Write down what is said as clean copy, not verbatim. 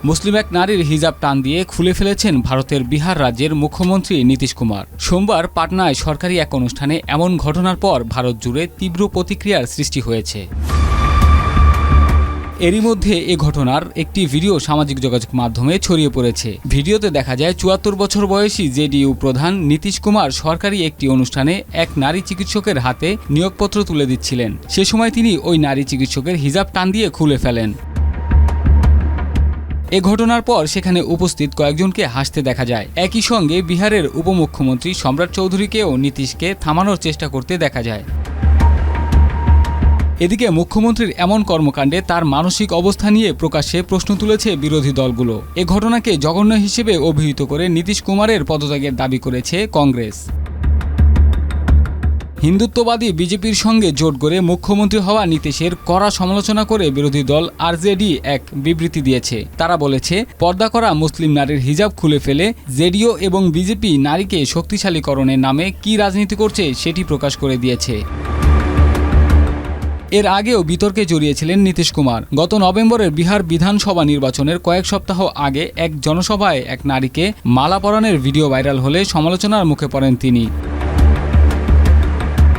মুসলিম এক নারীর হিজাব টান দিয়ে খুলে ফেলেছেন ভারতের বিহার রাজ্যের মুখ্যমন্ত্রী নীতিশ কুমার। সোমবার পাটনায় সরকারি এক অনুষ্ঠানে এমন ঘটনার পর ভারত জুড়ে তীব্র প্রতিক্রিয়ার সৃষ্টি হয়েছে। এরই মধ্যে এ ঘটনার একটি ভিডিও সামাজিক যোগাযোগ মাধ্যমে ছড়িয়ে পড়েছে। ভিডিওতে দেখা যায় ৭৪ বছর বয়সী জেডিইউ প্রধান নীতিশ কুমার সরকারি একটি অনুষ্ঠানে এক নারী চিকিৎসকের হাতে নিয়োগপত্র তুলে দিচ্ছিলেন। সে সময় তিনি ওই নারী চিকিৎসকের হিজাব টান দিয়ে খুলে ফেলেন। এ ঘটনার পর সেখানে উপস্থিত কয়েকজনকে হাসতে দেখা যায়। একই সঙ্গে বিহারের উপমুখ্যমন্ত্রী সম্রাট চৌধুরীকেও নীতিশকে থামানোর চেষ্টা করতে দেখা যায়। এদিকে মুখ্যমন্ত্রীর এমন কর্মকাণ্ডে তার মানসিক অবস্থা নিয়ে প্রকাশ্যে প্রশ্ন তুলেছে বিরোধী দলগুলো। এ ঘটনাকে জঘন্য হিসেবে অভিহিত করে নীতিশ কুমারের পদত্যাগের দাবি করেছে কংগ্রেস। হিন্দুত্ববাদী বিজেপির সঙ্গে জোট গড়ে মুখ্যমন্ত্রী হওয়া নীতিশের কড়া সমালোচনা করে বিরোধী দল আরজেডি এক বিবৃতি দিয়েছে। তারা বলেছে, পর্দা করা মুসলিম নারীর হিজাব খুলে ফেলে জেডিইউ এবং বিজেপি নারীকে শক্তিশালীকরণের নামে কী রাজনীতি করছে সেটি প্রকাশ করে দিয়েছে। এর আগেও বিতর্কে জড়িয়েছিলেন নীতিশ কুমার। গত নভেম্বরের বিহার বিধানসভা নির্বাচনের কয়েক সপ্তাহ আগে এক জনসভায় এক নারীকে মালা পরানোর ভিডিও ভাইরাল হলে সমালোচনার মুখে পড়েন তিনি।